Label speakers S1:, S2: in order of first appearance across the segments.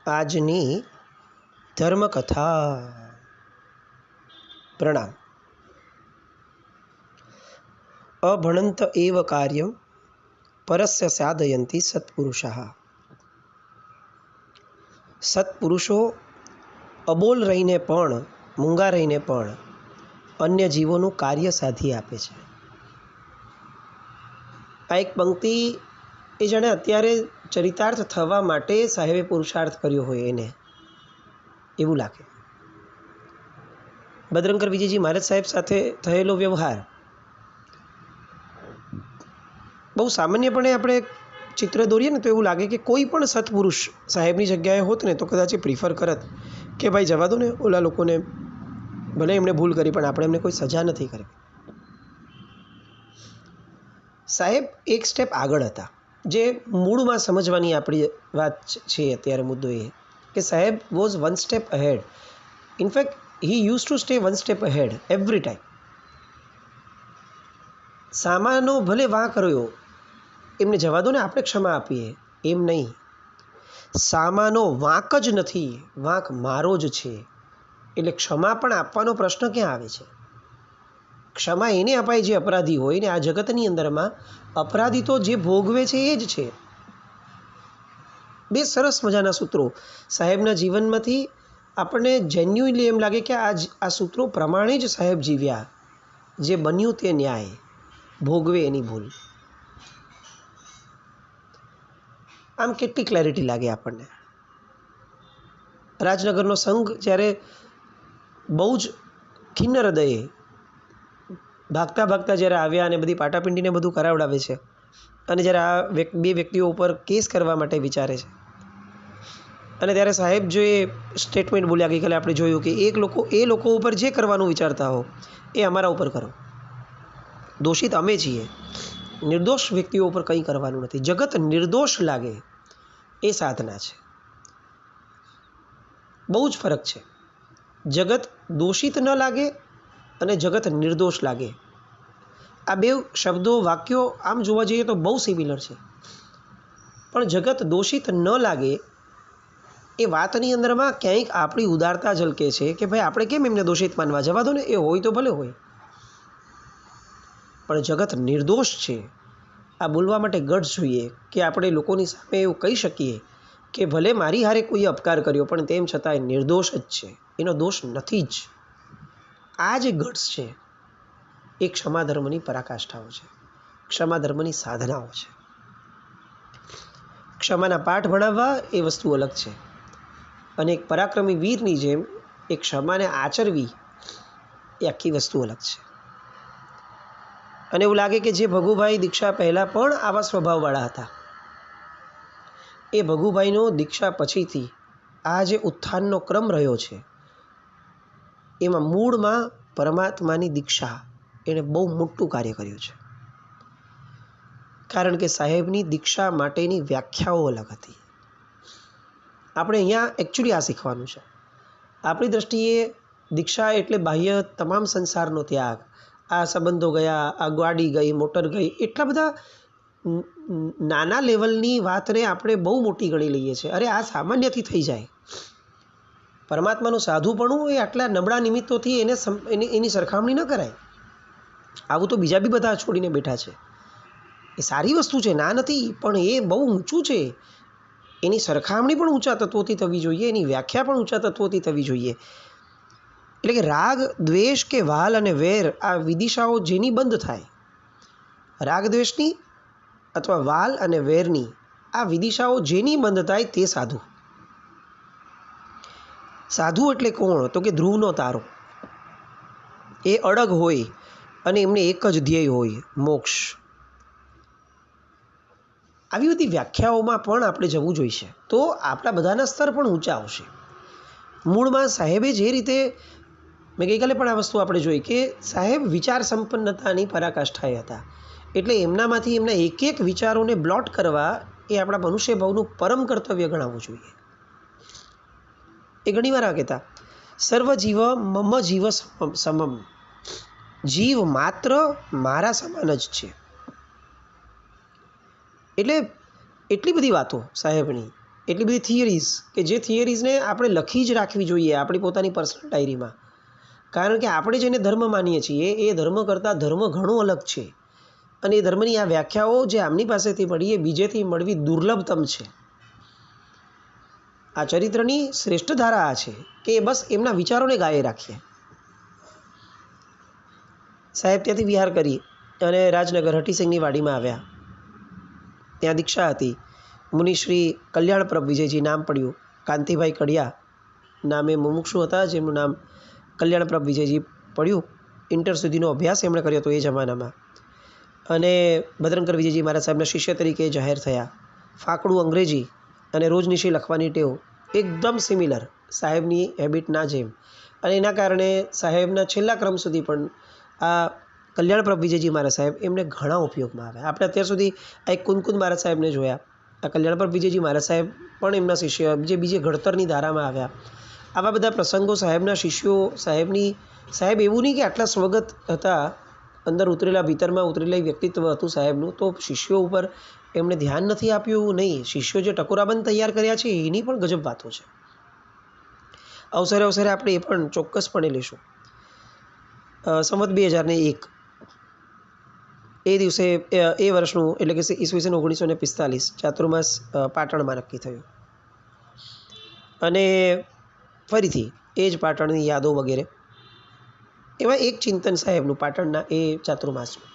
S1: આજની ધર્મકથા. પ્રણામ. અભણંત એવ કાર્યમ પરસ્ય સાધયંતી સત્પુરુષાઃ. સત્પુરુષો અબોલ રહીને પણ, મૂંગા રહીને પણ અન્ય જીવોનું કાર્ય સાધી આપે છે. આ એક પંક્તિ એ જાણે અત્યારે ચરિતાર્થ થવા માટે સાહેબે પુરુષાર્થ કર્યો હોય એને એવું લાગે. બજરંગકર વિજયજી મહારાજ સાહેબ સાથે થયેલો વ્યવહાર બહુ સામાન્યપણે આપણે ચિત્ર દોરીએ ને તો એવું લાગે કે કોઈ પણ સત્પુરુષ સાહેબની જગ્યાએ હોત ને તો કદાચ એ પ્રિફર કરત કે ભાઈ જવા દો ને, ઓલા લોકોને ભલે એમણે ભૂલ કરી પણ આપણે એમને કોઈ સજા નથી કરી. સાહેબ એક સ્ટેપ આગળ હતા, જે મૂળમાં સમજવાની આપણી વાત છે અત્યારે. મુદ્દો એ કે સાહેબ was one step ahead. In fact he use to stay one step ahead every time. સામાનો ભલે વાંક રહ્યો, એમને જવા દો ને, આપણે ક્ષમા આપીએ, એમ નહીં. સામાનો વાંક જ નથી, વાંક મારો જ છે, એટલે ક્ષમા પણ આપવાનો પ્રશ્ન ક્યાં આવે છે? ક્ષમા એને અપાય જે અપરાધી હોય, ને આ જગતની અંદરમાં અપરાધી તો જે ભોગવે છે એ જ છે. બે સરસ મજાના સૂત્રો સાહેબના જીવનમાંથી આપણને જેન્યુઇનલી એમ લાગે કે આ સૂત્રો પ્રમાણે જ સાહેબ જીવ્યા. જે બન્યું તે ન્યાય, ભોગવે એની ભૂલ. આમ કેટલી ક્લેરિટી લાગે આપણને. રાજનગરનો સંઘ જ્યારે બહુ જ ખિન્ન હૃદયે ભાગતા ભાગતા જ્યારે આવ્યા અને બધી પાટાપિંડીને બધું કરાવડાવે છે, અને જ્યારે આ બે વ્યક્તિઓ ઉપર કેસ કરવા માટે વિચારે છે, અને ત્યારે સાહેબ જો એ સ્ટેટમેન્ટ બોલ્યા ગઈકાલે આપણે જોયું કે એ લોકો ઉપર જે કરવાનું વિચારતા હો એ અમારા ઉપર કરો. દોષિત અમે છીએ, નિર્દોષ વ્યક્તિઓ ઉપર કંઈ કરવાનું નથી. જગત નિર્દોષ લાગે એ સાધના છે. બહુ જ ફરક છે. જગત દોષિત ન લાગે અને જગત નિર્દોષ લાગે. આ બે શબ્દો, વાક્યો આમ જોવા જઈએ તો બહુ સિમિલર છે. પણ જગત દોષિત ન લાગે એ વાતની અંદરમાં ક્યાંક આપણી ઉદારતા ઝલકે છે કે ભાઈ આપણે કેમ એમને દોષિત માનવા? જવા દો ને, એ હોય તો ભલે હોય. પણ જગત નિર્દોષ છે, આ બોલવા માટે ગટ્સ જોઈએ કે આપણે લોકોની સામે એવું કહી શકીએ કે ભલે મારી હારે કોઈએ અપકાર કર્યો પણ તેમ છતાંય નિર્દોષ જ છે, એનો દોષ નથી જ. આ જે ગટ્સ છે એ ક્ષમા ધર્મની પરાકાષ્ઠાઓ છે, ક્ષમા ધર્મની સાધનાઓ છે. ક્ષમાના પાઠ ભણાવવા એ વસ્તુ અલગ છે, અને એક પરાક્રમી વીરની જેમ એ ક્ષમાને આચરવી એ આખી વસ્તુ અલગ છે. અને એવું લાગે કે જે ભગુભાઈ દીક્ષા પહેલાં પણ આવા સ્વભાવવાળા હતા, એ ભગુભાઈનો દીક્ષા પછીથી આ જે ઉત્થાનનો ક્રમ રહ્યો છે એમાં મૂળમાં પરમાત્માની દીક્ષા એણે બહુ મોટું કાર્ય કર્યું છે. કારણ કે સાહેબની દીક્ષા માટેની વ્યાખ્યાઓ અલગ હતી. આપણે અહીંયા એકચ્યુઅલી આ શીખવાનું છે. આપણી દૃષ્ટિએ દીક્ષા એટલે બાહ્ય તમામ સંસારનો ત્યાગ. આ સંબંધો ગયા, આ ગાડી ગઈ, મોટર ગઈ, એટલા બધા નાના લેવલની વાતને આપણે બહુ મોટી ગણી લઈએ છીએ. અરે આ સામાન્યથી થઈ જાય. પરમાત્માનું સાધુપણું એ આટલા નબળા નિમિત્તોથી એની સરખામણી ન કરાય. આવું તો બીજા બી બધા છોડીને બેઠા છે. એ સારી વસ્તુ છે, ના નથી, પણ એ બહુ ઊંચું છે. એની સરખામણી પણ ઊંચા તત્વોથી થવી જોઈએ, એની વ્યાખ્યા પણ ઊંચા તત્વોથી થવી જોઈએ. એટલે કે રાગ, દ્વેષ કે વાલ અને વેર, આ વિદિશાઓ જેની બંધ થાય, રાગ દ્વેષની અથવા વાલ અને વેરની આ વિદિશાઓ જેની બંધ થાય તે સાધુ. સાધુ એટલે કોણ? તો કે ધ્રુવનો તારો. એ અડગ હોય અને એમને એક જ ધ્યેય હોય, મોક્ષ. આવી બધી વ્યાખ્યાઓમાં પણ આપણે જવું જોઈશે, તો આપણા બધાના સ્તર પણ ઊંચા આવશે. મૂળમાં સાહેબે જે રીતે, મેં ગઈકાલે પણ આ વસ્તુ આપણે જોઈ કે સાહેબ વિચાર સંપન્નતાની પરાકાષ્ઠાએ હતા. એટલે એમનામાંથી એમના એક એક વિચારોને બ્લોટ કરવા એ આપણા મનુષ્ય ભાવનું પરમ કર્તવ્ય ગણાવવું જોઈએ. એ ઘણીવાર આ કહેતા, સર્વ જીવ મમ જીવ સમમ. જીવ માત્ર મારા સમાન જ છે. એટલે એટલી બધી વાતો સાહેબની એટલી બધી થિયરીઝ કે જે થિયરીઝને આપણે લખી જ રાખવી જોઈએ આપણી પોતાની પર્સનલ ડાયરીમાં. કારણ કે આપણે જેને ધર્મ માનીએ છીએ એ ધર્મ કરતાં ધર્મ ઘણો અલગ છે. અને એ ધર્મની આ વ્યાખ્યાઓ જે આમની પાસેથી મળી એ બીજેથી મળવી દુર્લભતમ છે. આ ચરિત્રની શ્રેષ્ઠ ધારા આ છે કે બસ એમના વિચારોને ગાળે રાખીએ. સાહેબ ત્યાંથી વિહાર કરી અને રાજનગર હઠીસિંહની વાડીમાં આવ્યા. ત્યાં દીક્ષા હતી. મુનિશ્રી કલ્યાણપ્રભ વિજયજી નામ પડ્યું. કાંતિભાઈ કડિયા નામે મુમુક્ષુ હતા જેમનું નામ કલ્યાણપ્રભ વિજયજી પડ્યું. ઇન્ટર સુધીનો અભ્યાસ એમણે કર્યો હતો એ જમાનામાં. અને ભદ્રંકર વિજયજી મારા સાહેબના શિષ્ય તરીકે જાહેર થયા. ફાકડું અંગ્રેજી અને રોજનિશી લખવાની ટેવ એકદમ સિમિલર સાહેબની હેબિટના જેમ. અને એના કારણે સાહેબના છેલ્લા ક્રમ સુધી પણ આ કલ્યાણપ્રભ વિજયજી મારા સાહેબ એમને ઘણા ઉપયોગમાં આવ્યા. આપણે અત્યાર સુધી આ એક કુંદકુંદ મારા સાહેબને જોયા. આ કલ્યાણપ્રભ વિજયજી મારા સાહેબ પણ એમના શિષ્ય જે બીજે ઘડતરની ધારામાં આવ્યા. આવા બધા પ્રસંગો સાહેબના શિષ્યો સાહેબ એવું નહીં કે આટલા સ્વગત હતા, અંદર ઉતરેલા ભીતરમાં ઉતરેલા વ્યક્તિત્વ હતું સાહેબનું, તો શિષ્યો ઉપર એમણે ધ્યાન નથી આપ્યું એવું નહીં. શિષ્યો જે ટકોરાબંધ તૈયાર કર્યા છે એની પણ ગજબ વાતો છે. અવસરે આપણે એ પણ ચોક્કસપણે લઈશું. સંવત 2001 એ દિવસે એ વર્ષનું એટલે કે ઈસવીસન 1945 ચાતુર્માસ પાટણમાં નક્કી થયું. અને ફરીથી એ જ પાટણની યાદો વગેરે એવા એક ચિંતન સાહેબનું પાટણના એ ચાતુર્માસનું.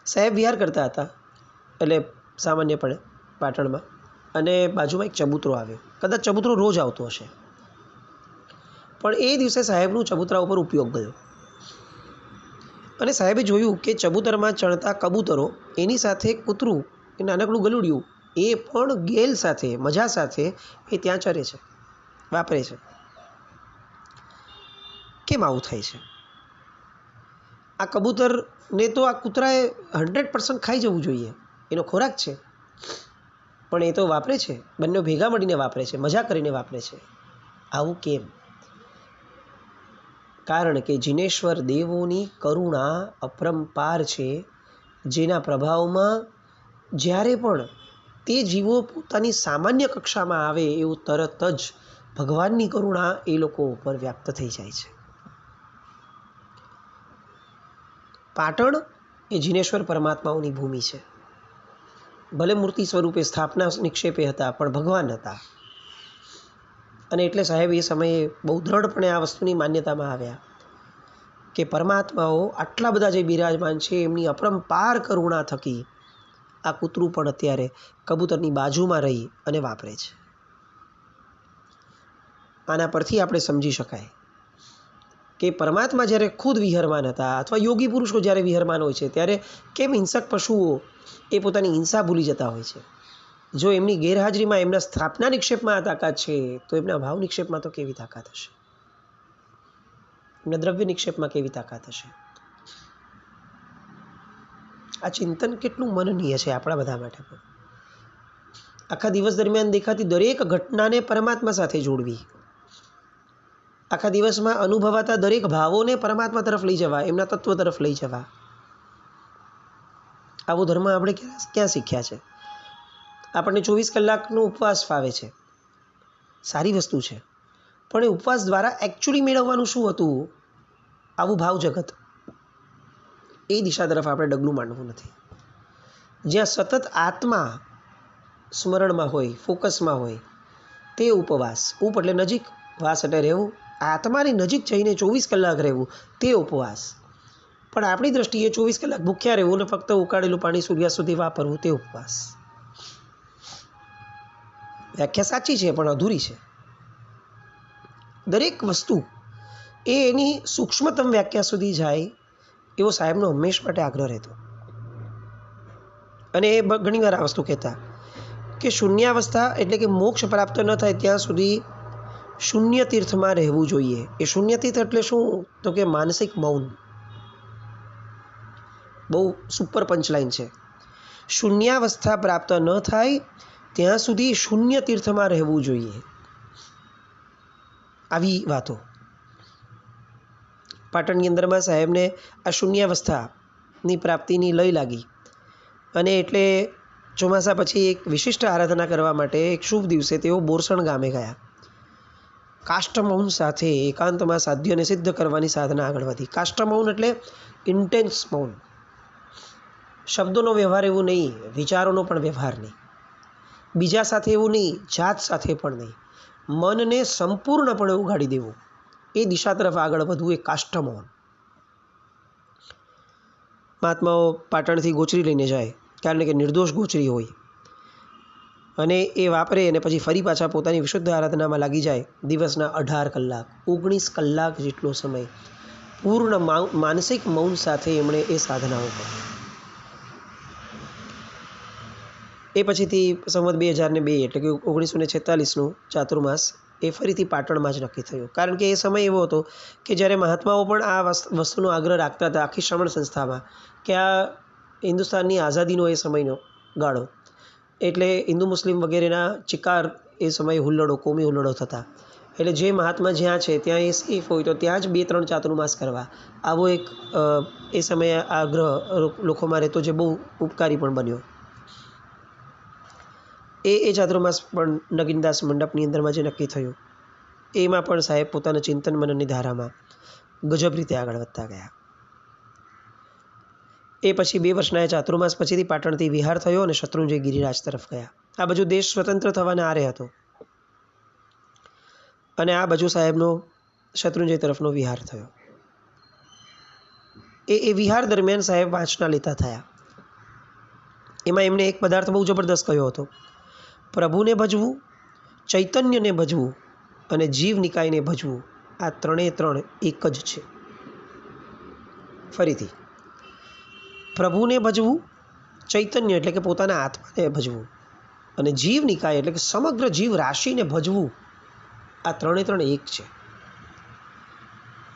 S1: સાહેબ વિહાર કરતા હતા એટલે સામાન્યપણે પાટણમાં, અને બાજુમાં એક ચબૂતરો આવ્યો. કદાચ ચબૂતરો રોજ આવતો હશે, પણ એ દિવસે સાહેબનું ચબૂતરા ઉપર ઉપયોગ ગયો. અને સાહેબે જોયું કે ચબૂતરમાં ચણતા કબૂતરો એની સાથે કૂતરું એ નાનકડું ગલુડિયું એ પણ ગેલ સાથે મજા સાથે એ ત્યાં ચરે છે, વાપરે છે. કેમ આવું થાય છે? આ કબૂતરને તો આ કૂતરાએ 100% ખાઈ જવું જોઈએ, એનો ખોરાક છે, પણ એ તો વાપરે છે, બંને ભેગા મળીને વાપરે છે, મજા કરીને વાપરે છે. આવું કેમ? કારણ કે જિનેશ્વર દેવોની કરુણા અપરંપાર છે, જેના પ્રભાવમાં જ્યારે પણ તે જીવો પોતાની સામાન્ય કક્ષામાં આવે એવું તરત જ ભગવાનની કરુણા એ લોકો ઉપર વ્યાપ્ત થઈ જાય છે. પાટણ એ જિનેશ્વર પરમાત્માઓની ભૂમિ છે. ભલે મૂર્તિ સ્વરૂપે સ્થાપના નિક્ષેપે હતા, પણ ભગવાન હતા. અને એટલે સાહેબ એ સમયે બહુ દ્રઢપણે આ વસ્તુની માન્યતામાં આવ્યા કે પરમાત્માઓ આટલા બધા જે બિરાજમાન છે એમની અપરંપાર કરુણા થકી આ કૂતરું પણ અત્યારે કબૂતરની બાજુમાં રહી અને વાપરે છે. આના પરથી આપણે સમજી શકાય કે પરમાત્મા જ્યારે ખુદ વિહરમાન હતા અથવા યોગી પુરુષો જ્યારે વિહરમાન હોય છે ત્યારે કેમ હિંસક પશુઓ એ પોતાની હિંસા ભૂલી જતા હોય છે. જો એમની ગેરહાજરીમાં એમના સ્થાપના નિક્ષેપમાં આ તાકાત છે, તો એમના ભાવ નિક્ષેપમાં તો કેવી તાકાત હશે? એમના દ્રવ્ય નિક્ષેપમાં કેવી તાકાત હશે? આ ચિંતન કેટલું મનનીય છે આપણા બધા માટે પણ. આખા દિવસ દરમિયાન દેખાતી દરેક ઘટનાને પરમાત્મા સાથે જોડવી, આખા દિવસમાં અનુભવાતા દરેક ભાવોને પરમાત્મા તરફ લઈ જવા, એમના તત્વ તરફ લઈ જવા. આવો ધર્મ આપણે ક્યાં શીખ્યા છે? આપણને 24 કલાકનો ઉપવાસ ફાવે છે, સારી વસ્તુ છે, પણ એ ઉપવાસ દ્વારા એકચ્યુઅલી મેળવવાનું શું હતું? આવું ભાવ જગત. એ દિશા તરફ આપણે ડગલું માંડવું નથી. જ્યાં સતત આત્મા સ્મરણમાં હોય, ફોકસમાં હોય, તે ઉપવાસ. ઉપ એટલે નજીક, વાસ એટલે રહેવું. આત્માની નજીક જઈને 24 કલાક રહેવું તે ઉપવાસ. પણ આપણી દ્રષ્ટિએ 24 કલાક ભૂખ્યા રહેવું અને ફક્ત ઉકાળેલું પાણી સૂર્યાસ્ત સુધી વાપરવું તે ઉપવાસ. વ્યાખ્યા સાચી છે પણ અધૂરી છે. દરેક વસ્તુ એ એની સૂક્ષ્મતમ વ્યાખ્યા સુધી જાય એવો સાહેબનો હંમેશ માટે આગ્રહ રહેતો. અને એ ઘણીવાર આ વસ્તુ કહેતા કે શૂન્યાવસ્થા એટલે કે મોક્ષ પ્રાપ્ત ન થાય ત્યાં સુધી શૂન્ય તીર્થમાં રહેવું જોઈએ. એ શૂન્ય તીર્થ એટલે શું? તો કે માનસિક મૌન. બહુ સુપર પંચલાઈન છે. શૂન્યાવસ્થા પ્રાપ્ત ન થાય ત્યાં સુધી શૂન્ય તીર્થમાં રહેવું જોઈએ. આવી વાતો પાટણની અંદરમાં સાહેબને આ શૂન્યાવસ્થાની પ્રાપ્તિની લય લાગી. અને એટલે ચોમાસા પછી એક વિશિષ્ટ આરાધના કરવા માટે એક શુભ દિવસે તેઓ બોરસણ ગામે ગયા. કાષ્ટમૌન સાથે એકાંતમાં સાધ્યને સિદ્ધ કરવાની સાધના આગળ વધી. કાષ્ટમૌન એટલે ઇન્ટેન્સ મૌન. શબ્દોનો વ્યવહાર એવું નહીં, વિચારોનો પણ વ્યવહાર નહીં, બીજા સાથે એવું નહીં, જાત સાથે પણ નહીં, મનને સંપૂર્ણપણે ઉગાડી દેવું, એ દિશા તરફ આગળ વધવું, એ કાષ્ટમૌન. મહાત્માઓ પાટણથી ગોચરી લઈને જાય, કારણ કે નિર્દોષ ગોચરી હોય, અને એ વાપરે અને પછી ફરી પાછા પોતાની વિશુદ્ધ આરાધનામાં લાગી જાય. દિવસના 18 કલાક, 19 કલાક જેટલો સમય પૂર્ણ માનસિક મૌન સાથે એમણે એ સાધનાઓ કરી. એ પછીથી સંવત 2002 એટલે કે 1946નું ચાતુર્માસ એ ફરીથી પાટણમાં જ નક્કી થયું. કારણ કે એ સમય એવો હતો કે જ્યારે મહાત્માઓ પણ આ વસ્તુનો આગ્રહ રાખતા હતા આખી શ્રમણ સંસ્થામાં, કે આ હિન્દુસ્તાનની આઝાદીનો એ સમયનો ગાળો, એટલે હિન્દુ મુસ્લિમ વગેરેના ચિકાર એ સમયે હુલ્લડો, કોમી હુલ્લડો થતા. એટલે જે મહાત્મા જ્યાં છે ત્યાં એ સેફ હોય તો ત્યાં જ 2-3 ચાતુર્માસ કરવા, આવો એક એ સમયે આગ્રહ લોકોમાં રહેતો, જે બહુ ઉપકારી પણ બન્યો. એ ચાતુર્માસ પણ નગીનદાસ મંડપની અંદરમાં જે નક્કી થયું, એમાં પણ સાહેબ પોતાના ચિંતન મનનની ધારામાં ગજબ રીતે આગળ વધતા ગયા. એ પછી 2 વર્ષના ચાતુર્માસ પછીથી પાટણથી વિહાર થયો અને શત્રુંજય ગિરિરાજ તરફ ગયા. આ બાજુ દેશ સ્વતંત્ર થવાના આરે હતો, અને આ બાજુ સાહેબનો શત્રુંજય તરફનો વિહાર થયો. એ વિહાર દરમિયાન સાહેબ વાંચના લેતા થયા. એમાં એમણે એક પદાર્થ બહુ જબરદસ્ત કહ્યો હતો: પ્રભુને ભજવું, ચૈતન્યને ભજવું અને જીવ નિકાયને ભજવું, આ 3 એક જ છે. ફરીથી, પ્રભુને ભજવું, ચૈતન્ય એટલે કે પોતાના આત્માને ભજવું, અને જીવ નિકાય એટલે કે સમગ્ર જીવ રાશિને ભજવું, આ 3 એક છે.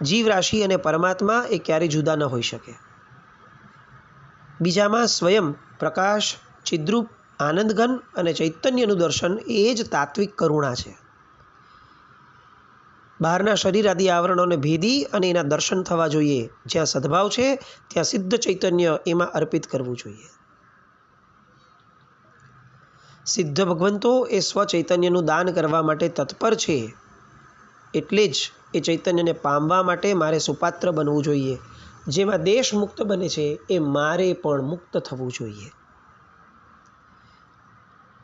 S1: જીવ રાશિ અને પરમાત્મા એ ક્યારેય જુદા ન હોઈ શકે. બીજામાં સ્વયં પ્રકાશ, ચિદ્રૂપ, આનંદઘન અને ચૈતન્યનું દર્શન એ જ તાત્વિક કરુણા છે. બહારના શરીર આદિ આવરણોને ભેદી અને એના દર્શન થવા જોઈએ. જ્યાં સદભાવ છે ત્યાં સિદ્ધ ચૈતન્ય એમાં અર્પિત કરવું જોઈએ. સિદ્ધ ભગવંતો એ સ્વચૈતન્યનું દાન કરવા માટે તત્પર છે, એટલે જ એ ચૈતન્યને પામવા માટે મારે સુપાત્ર બનવું જોઈએ. જેમાં દેશ મુક્ત બને છે એ મારે પણ મુક્ત થવું જોઈએ.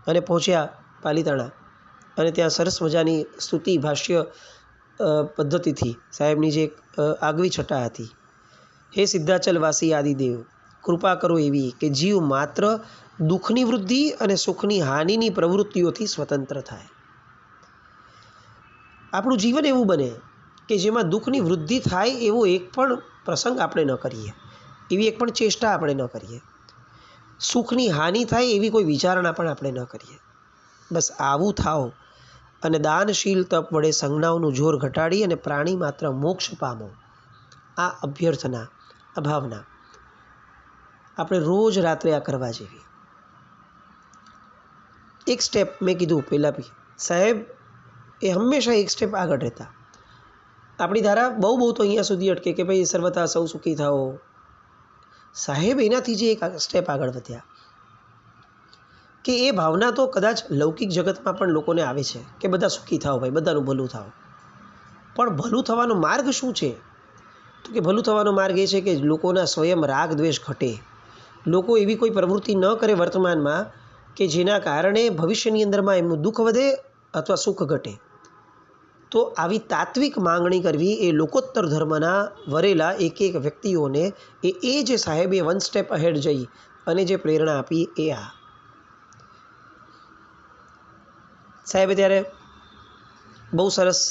S1: અને પહોંચ્યા પાલીતાણા, અને ત્યાં સરસ મજાની સ્તુતિ ભાષ્ય પદ્ધતિથી સાહેબની જે આગવી છટા હતી: હે સિદ્ધાચલવાસી આદિદેવ, કૃપા કરો એવી કે જીવ માત્ર દુઃખની વૃદ્ધિ અને સુખની હાનિની પ્રવૃત્તિઓથી સ્વતંત્ર થાય. આપણું જીવન એવું બને કે જેમાં દુઃખની વૃદ્ધિ થાય એવો એક પણ પ્રસંગ આપણે ન કરીએ, એવી એક પણ ચેષ્ટા આપણે ન કરીએ. સુખની હાનિ થાય એવી કોઈ વિચારણા પણ આપણે ન કરીએ. બસ આવું થાઓ અને દાનશીલ તપ વડે સંજ્ઞાઓનું જોર ઘટાડી અને પ્રાણી માત્ર મોક્ષ પામો. આ અભ્યર્થના, આ ભાવના આપણે રોજ રાત્રે આ કરવા જેવી. એક સ્ટેપ મેં કીધું પહેલાં બી, સાહેબ એ હંમેશા એક સ્ટેપ આગળ રહેતા. આપણી ધારા બહુ તો અહીંયા સુધી અટકે કે ભાઈ સર્વથા સૌ સુખી થાઓ. સાહેબ એનાથી જે એક સ્ટેપ આગળ વધ્યા, કે એ ભાવના તો કદાચ લૌકિક જગતમાં પણ લોકોને આવે છે કે બધા સુખી થાઓ, ભાઈ બધાનું ભલું થાઓ. પણ ભલું થવાનો માર્ગ શું છે? તો કે ભલું થવાનો માર્ગ એ છે કે લોકોના સ્વયં રાગ દ્વેષ ઘટે, લોકો એવી કોઈ પ્રવૃત્તિ ન કરે વર્તમાનમાં કે જેના કારણે ભવિષ્યની અંદરમાં એમનું દુઃખ વધે અથવા સુખ ઘટે. તો આવી તાત્વિક માંગણી કરવી એ લોકોત્તર ધર્મના વરેલા એક વ્યક્તિઓને એ જે સાહેબે 1 સ્ટેપ અહેડ જઈ અને જે પ્રેરણા આપી એ આ. સાહેબે ત્યારે બહુ સરસ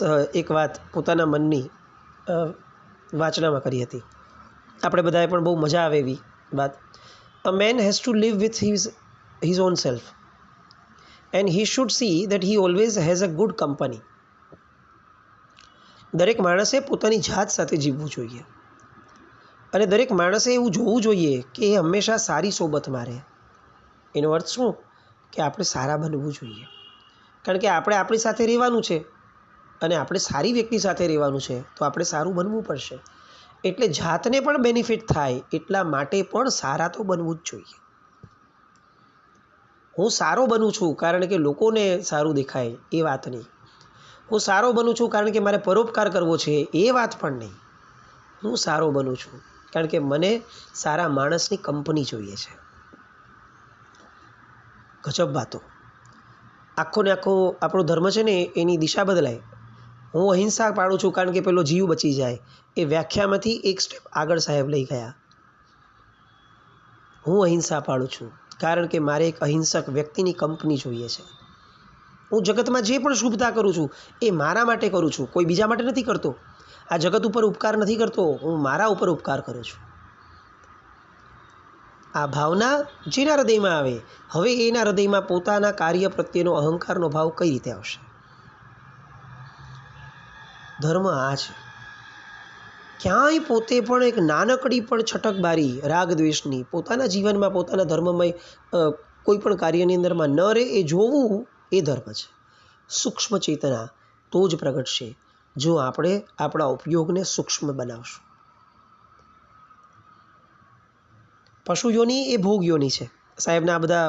S1: એક વાત પોતાના મનની વાચનામાં કરી હતી. આપણે બધાએ પણ બહુ મજા આવે એવી વાત: a man has to live with his own self and he should see that he always has a good company. દરેક માણસે પોતાની જાત સાથે જીવવું જોઈએ, અને દરેક માણસે એવું જોવું જોઈએ કે એ હંમેશા સારી સોબતમાં રહે. એનો અર્થ શું? કે આપણે સારા બનવું જોઈએ. કારણ કે આપણે આપણી સાથે રહેવાનું છે, અને આપણે સારી વ્યક્તિ સાથે રહેવાનું છે, તો આપણે સારું બનવું પડશે. એટલે જાતને પણ બેનિફિટ થાય એટલા માટે પણ સારા તો બનવું જ જોઈએ. હું સારો બનું છું કારણ કે લોકોને સારું દેખાય એ વાત નહીં. હું સારો બનું છું કારણ કે મારે પરોપકાર કરવો છે એ વાત પણ નહીં. હું સારો બનું છું કારણ કે મને સારા માણસની કંપની જોઈએ છે. ગજબ વાતો. આખો ને આખો આપણો ધર્મ છે ને એની દિશા બદલાય. હું અહિંસા પાળું છું કારણ કે પેલો જીવ બચી જાય, એ વ્યાખ્યામાંથી એક સ્ટેપ આગળ સાહેબ લઈ ગયા. હું અહિંસા પાળું છું કારણ કે મારે એક અહિંસક વ્યક્તિની કંપની જોઈએ છે. હું જગતમાં જે પણ શુભતા કરું છું એ મારા માટે કરું છું, કોઈ બીજા માટે નથી કરતો. આ જગત ઉપર ઉપકાર નથી કરતો, હું મારા ઉપર ઉપકાર કરું છું. આ ભાવના જેના હૃદયમાં આવે, હવે એના હૃદયમાં પોતાના કાર્ય પ્રત્યેનો અહંકારનો ભાવ કઈ રીતે આવશે? ધર્મ આ છે. ક્યાંય પોતે પણ એક નાનકડી પણ છટકબારી રાગ દ્વેષની પોતાના જીવનમાં પોતાના ધર્મમય કોઈ પણ કાર્યની અંદરમાં ન રહે એ જોવું એ ધર્મ છે. સૂક્ષ્મ ચેતના તો જ પ્રગટશે જો આપણે આપણા ઉપયોગને સૂક્ષ્મ બનાવશું. પશુ યોની એ ભોગ યોની છે. સાહેબના આ બધા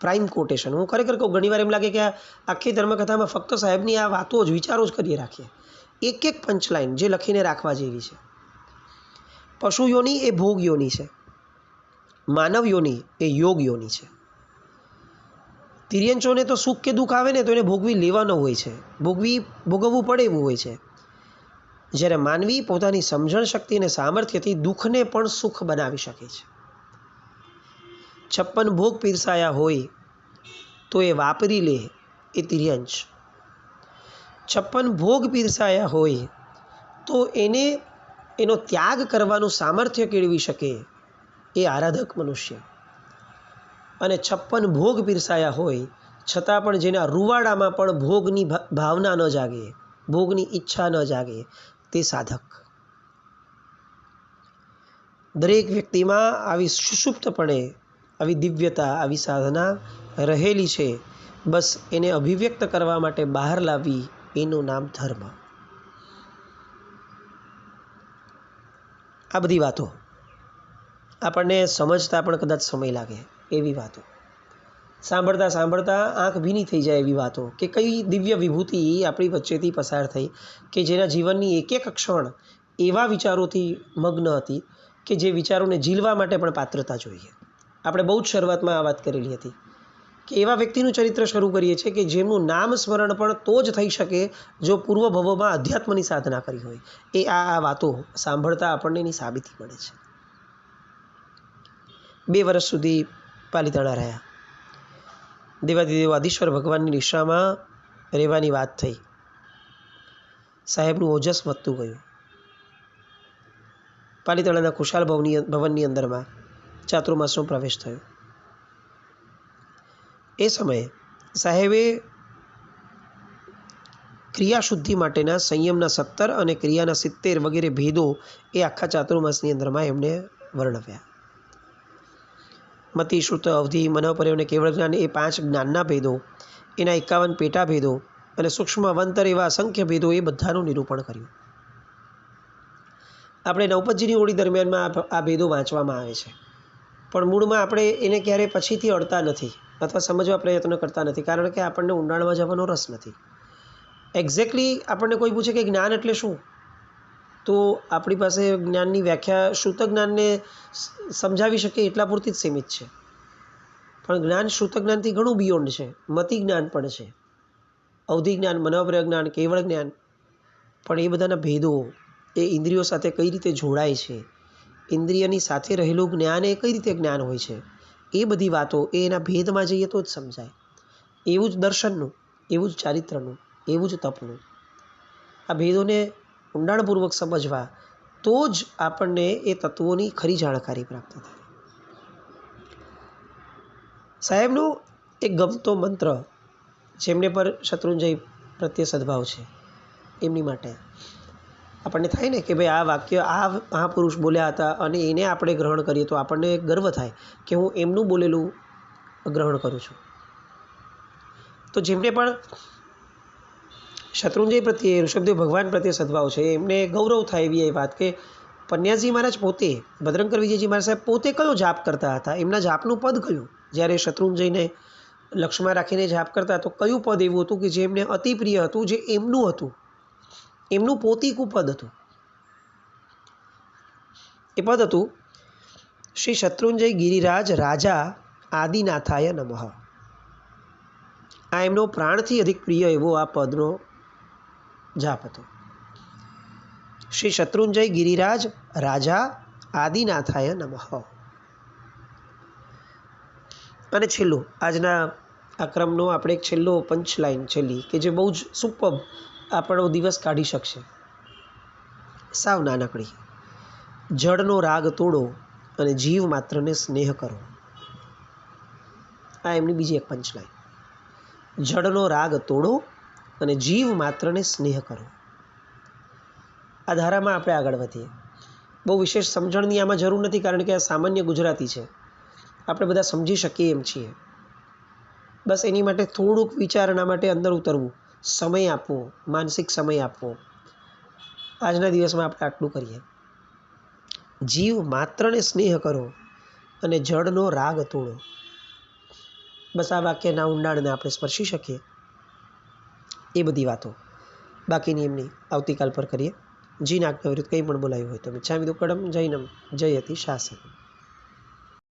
S1: પ્રાઇમ કોટેશન હું ખરેખર કહું, ઘણીવાર એમ લાગે કે આ આખી ધર્મકથામાં ફક્ત સાહેબની આ વાતો જ વિચારો જ કરીએ રાખીએ. એક એક પંચલાઇન જે લખીને રાખવા જેવી છે. પશુ યોની એ ભોગ યોની છે. માનવ યોની એ યોગ યોની છે. તિર્યંચોને તો સુખ કે દુઃખ આવે ને તો એને ભોગવી લેવાનો હોય છે, ભોગવવું પડે એવું હોય છે. જ્યારે માનવી પોતાની સમજણ શક્તિ અને સામર્થ્યથી દુઃખને પણ સુખ બનાવી શકે છે. 56 ભોગ પીરસાયા હોય તો એ વાપરી લે એ તિર્યંચ. 56 ભોગ પીરસાયા હોય તો એનો ત્યાગ કરવાનું સામર્થ્ય કેળવી શકે એ આરાધક મનુષ્ય. અને 56 ભોગ પીરસાયા હોય છતાં પણ જેના રૂવાડામાં પણ ભોગની ભાવના ન જાગે, ભોગની ઈચ્છા ન જાગે, તે સાધક. દરેક વ્યક્તિમાં આવી સુષુપ્તપણે આવી દિવ્યતા, આવી સાધના રહેલી છે. બસ એને અભિવ્યક્ત કરવા માટે બહાર લાવવી, એનું નામ ધર્મ. આ બધી વાતો આપણને સમજતા પણ કદાચ સમય લાગે એવી વાતો, સાંભળતા સાંભળતા આંખ ભીની થઈ જાય એવી વાતો કે કઈ દિવ્ય વિભૂતિ આપણી વચ્ચેથી પસાર થઈ કે જેના જીવનની એક એક ક્ષણ એવા વિચારોથી મગ્ન હતી કે જે વિચારોને ઝીલવા માટે પણ પાત્રતા જોઈએ. આપણે બહુ જ શરૂઆતમાં આ વાત કરેલી હતી કે એવા વ્યક્તિનું ચરિત્ર શરૂ કરીએ છીએ કે જેમનું નામ સ્મરણ પણ તો જ થઈ શકે જો પૂર્વ ભવોમાં અધ્યાત્મની સાધના કરી હોય. એ આ વાતો સાંભળતા આપણને એની સાબિતી મળે છે. 2 વર્ષ સુધી પાલિતાણા રહ્યા. દેવાધિદેવ આદિશ્વર ભગવાનની નિશ્રામાં રહેવાની વાત થઈ. સાહેબનું ઓજસ વધતું ગયું. પાલિતાણાના ખુશાલ ભવનની અંદરમાં ચાતુર્માસનો પ્રવેશ થયો. એ સમયે સાહેબે ક્રિયાશુદ્ધિ માટેના સંયમના 17 અને ક્રિયાના 70 વગેરે ભેદો એ આખા ચાતુર્માસની અંદરમાં એમને વર્ણવ્યા. મતિ, શ્રુત, અવધિ, મનોપર્ય અને કેવળ જ્ઞાન એ 5 જ્ઞાનના ભેદો, એના 51 પેટા ભેદો અને સૂક્ષ્મ અવંતર એવા અસંખ્ય ભેદો એ બધાનું નિરૂપણ કર્યું. આપણે નવપતજીની ઓળી દરમિયાનમાં આ ભેદો વાંચવામાં આવે છે, પણ મૂળમાં આપણે એને ક્યારેય પછીથી અડતા નથી અથવા સમજવા પ્રયત્ન કરતા નથી, કારણ કે આપણને ઊંડાણમાં જવાનો રસ નથી. એક્ઝેક્ટલી આપણને કોઈ પૂછે કે જ્ઞાન એટલે શું, તો આપણી પાસે જ્ઞાનની વ્યાખ્યા શ્રુત જ્ઞાનને સમજાવી શકે એટલા પૂરતી જ સીમિત છે. પણ જ્ઞાન શ્રુત જ્ઞાનથી ઘણું બિયોન્ડ છે. મતિ જ્ઞાન પણ છે, અવધિ જ્ઞાન, મનોપર્ય જ્ઞાન, કેવળ જ્ઞાન. પણ એ બધાના ભેદો એ ઇન્દ્રિયો સાથે કઈ રીતે જોડાય છે, ઇન્દ્રિયની સાથે રહેલું જ્ઞાન એ કઈ રીતે જ્ઞાન હોય છે, એ બધી વાતો એ એના ભેદમાં જઈએ તો જ સમજાય. એવું જ દર્શનનું, એવું જ ચારિત્રનું, એવું જ તપનું. આ ભેદોને ઊંડાણપૂર્વક સમજવા તો જ આપણને એ તત્વોની ખરી જાણકારી પ્રાપ્ત થાય. સાહેબનો એક ગમતો મંત્ર, જેમને પર શત્રુંજય પ્રત્યે સદભાવ છે એમની માટે આપણને થાય ને કે ભાઈ આ વાક્ય આ મહાપુરુષ બોલ્યા હતા અને એને આપણે ગ્રહણ કરીએ તો આપણને ગર્વ થાય કે હું એમનું બોલેલું ગ્રહણ કરું છું. તો જેમને પણ શત્રુંજય પ્રત્યે, ઋષભદેવ ભગવાન પ્રત્યે સદભાવ છે, એમને ગૌરવ થાય એવી એ વાત કે પન્યાજી મહારાજ પોતે, ભદ્રંકર વિજયજી મહારાજ સાહેબ પોતે કયો જાપ કરતા હતા, એમના જાપનું પદ કયું જ્યારે શત્રુંજયને લક્ષમાં રાખીને જાપ કરતા તો કયું પદ એવું હતું કે જે એમને અતિ પ્રિય હતું, જે એમનું હતું, એમનું પોતીકું પદ હતું? એ પદ હતું શ્રી શત્રુંજય ગિરિરાજ રાજા આદિનાથાય નમઃ. આ એમનો પ્રાણથી અધિક પ્રિય એવો આ પદનો જાપ હતો. શ્રી શત્રુંજય ગિરિરાજ રાજા આદિનાથાય નમઃ. અને છેલ્લું આજના આ ક્રમનો આપણે એક છેલ્લો પંચલાઈન છેલ્લી કે જે બહુ જ સુપર આપણો દિવસ કાઢી શકશે. સાવ નાનકડી. જળનો રાગ તોડો અને જીવ માત્રને સ્નેહ કરો. આ એમની બીજી એક પંચલાઈન. જળનો રાગ તોડો અને જીવ માત્રને સ્નેહ કરો. આ ધારામાં આપણે આગળ વધીએ. બહુ વિશેષ સમજણની આમાં જરૂર નથી, કારણ કે આ સામાન્ય ગુજરાતી છે, આપણે બધા સમજી શકીએ એમ છીએ. બસ એની માટે થોડુંક વિચારણા માટે અંદર ઉતરવું, સમય આપવો, માનસિક સમય આપવો. આજના દિવસમાં આપણે આટલું કરીએ. જીવ માત્રને સ્નેહ કરો અને જળનો રાગ તોડો. બસ આ વાક્યના ઊંડાણને આપણે સ્પર્શી શકીએ એ બધી વાતો બાકીની એમની આવતીકાલ પર કરીએ. જીના આજ્ઞા વિરુદ્ધ કંઈ પણ બોલાયું હોય તો મિચ્છામિ દુક્કડમ. જૈનમ જયતિ શાસન.